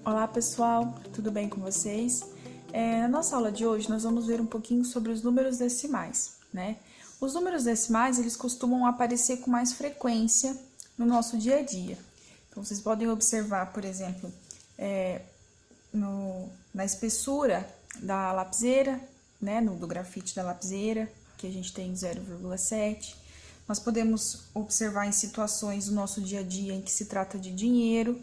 Olá pessoal, tudo bem com vocês? Na nossa aula de hoje nós vamos ver um pouquinho sobre os números decimais, né? Os números decimais eles costumam aparecer com mais frequência no nosso dia a dia. Então vocês podem observar, por exemplo, na espessura da lapiseira, né? Do grafite da lapiseira, que a gente tem 0,7. Nós podemos observar em situações do nosso dia a dia em que se trata de dinheiro.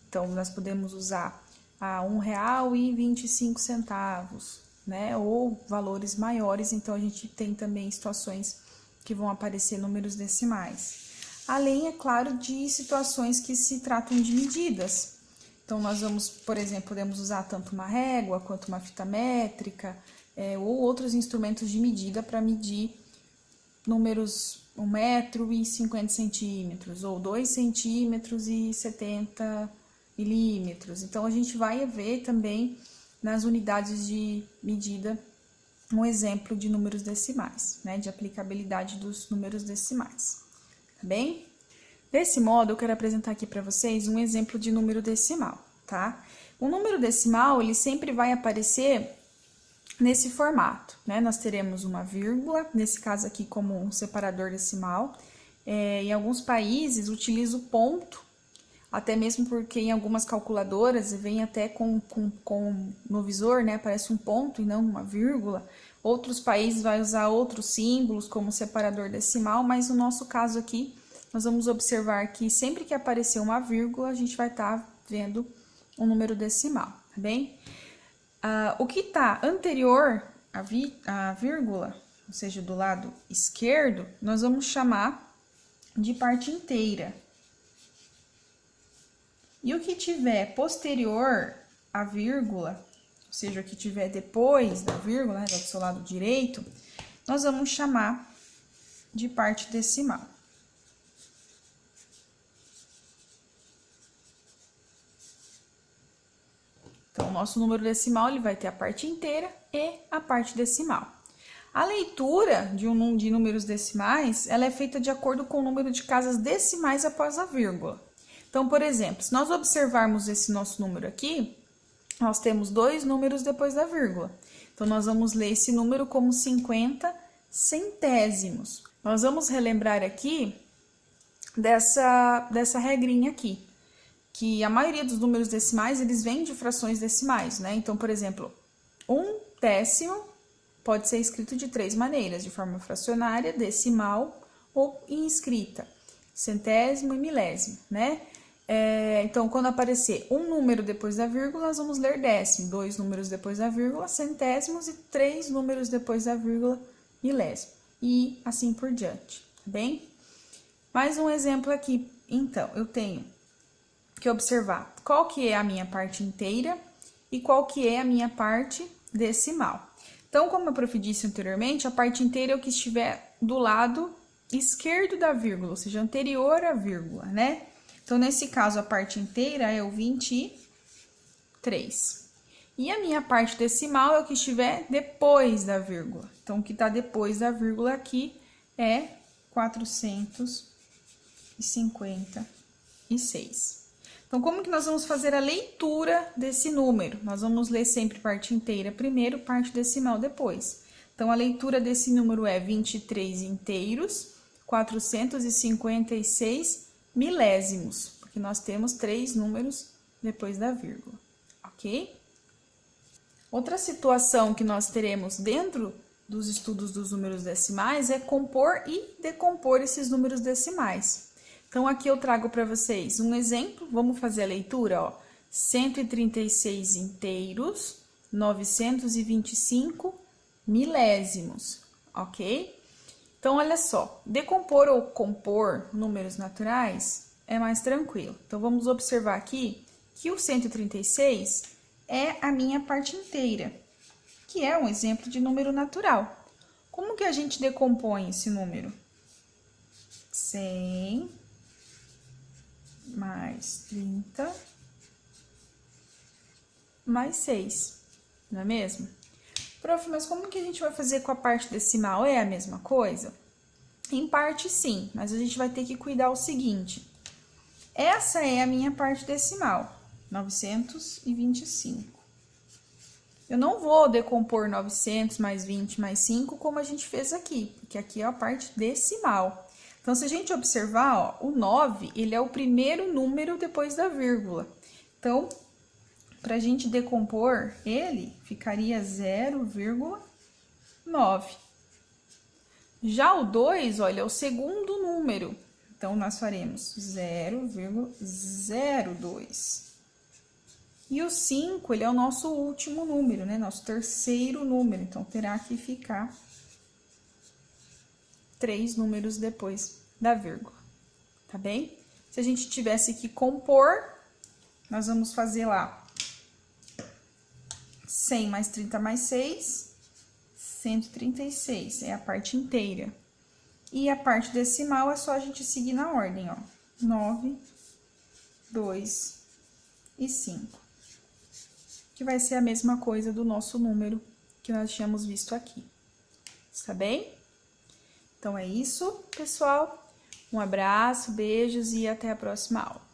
Então, nós podemos usar R$1,25, né? Ou valores maiores, então a gente tem também situações que vão aparecer números decimais. Além, é claro, de situações que se tratam de medidas. Então, nós vamos, por exemplo, podemos usar tanto uma régua quanto uma fita métrica, ou outros instrumentos de medida para medir números 1,50 m, ou 2,70 cm. Então, a gente vai ver também nas unidades de medida um exemplo de números decimais, né? De aplicabilidade dos números decimais, tá bem? Desse modo, eu quero apresentar aqui para vocês um exemplo de número decimal, tá? O número decimal, ele sempre vai aparecer nesse formato, né? Nós teremos uma vírgula, nesse caso aqui como um separador decimal. Em alguns países, utiliza o ponto, até mesmo porque em algumas calculadoras vem até no visor, né? Aparece um ponto e não uma vírgula. Outros países vai usar outros símbolos como separador decimal, mas no nosso caso aqui, nós vamos observar que sempre que aparecer uma vírgula, a gente vai estar vendo um número decimal, tá bem? O que está anterior à vírgula, ou seja, do lado esquerdo, nós vamos chamar de parte inteira. E o que tiver posterior à vírgula, ou seja, o que tiver depois da vírgula, né, do seu lado direito, nós vamos chamar de parte decimal. Então, o nosso número decimal ele vai ter a parte inteira e a parte decimal. A leitura de números decimais, ela é feita de acordo com o número de casas decimais após a vírgula. Então, por exemplo, se nós observarmos esse nosso número aqui, nós temos dois números depois da vírgula. Então, nós vamos ler esse número como 50 centésimos. Nós vamos relembrar aqui dessa regrinha aqui, que a maioria dos números decimais, eles vêm de frações decimais, né? Então, por exemplo, 1/10 pode ser escrito de três maneiras, de forma fracionária, decimal ou inscrita, centésimo e milésimo, né? Então, quando aparecer um número depois da vírgula, nós vamos ler décimo, dois números depois da vírgula, centésimos, e três números depois da vírgula, milésimo, e assim por diante, tá bem? Mais um exemplo aqui, então, eu tenho que observar qual que é a minha parte inteira e qual que é a minha parte decimal. Então, como a prof disse anteriormente, a parte inteira é o que estiver do lado esquerdo da vírgula, ou seja, anterior à vírgula, né? Então, nesse caso, a parte inteira é o 23. E a minha parte decimal é o que estiver depois da vírgula. Então, o que está depois da vírgula aqui é 456. Então, como que nós vamos fazer a leitura desse número? Nós vamos ler sempre parte inteira primeiro, parte decimal depois. Então, a leitura desse número é 23 inteiros, 456 milésimos, porque nós temos três números depois da vírgula, ok? Outra situação que nós teremos dentro dos estudos dos números decimais é compor e decompor esses números decimais. Então, aqui eu trago para vocês um exemplo, vamos fazer a leitura, ó. 136 inteiros, 925 milésimos, ok? Então, olha só, decompor ou compor números naturais é mais tranquilo. Então, vamos observar aqui que o 136 é a minha parte inteira, que é um exemplo de número natural. Como que a gente decompõe esse número? 100 mais 30 mais 6, não é mesmo? Prof, mas como que a gente vai fazer com a parte decimal? É a mesma coisa? Em parte, sim, mas a gente vai ter que cuidar o seguinte. Essa é a minha parte decimal. 925. Eu não vou decompor 900 mais 20 mais 5 como a gente fez aqui, porque aqui é a parte decimal. Então, se a gente observar, ó, o 9, ele é o primeiro número depois da vírgula. Então, para a gente decompor ele, ficaria 0,9. Já o 2, olha, é o segundo número. Então, nós faremos 0,02. E o 5, ele é o nosso último número, né? Nosso terceiro número. Então, terá que ficar 3 números depois da vírgula, tá bem? Se a gente tivesse que compor, nós vamos fazer lá 100 mais 30 mais 6, 136, é a parte inteira. E a parte decimal é só a gente seguir na ordem, ó. 9, 2 e 5. Que vai ser a mesma coisa do nosso número que nós tínhamos visto aqui. Está bem? Então, é isso, pessoal. Um abraço, beijos e até a próxima aula.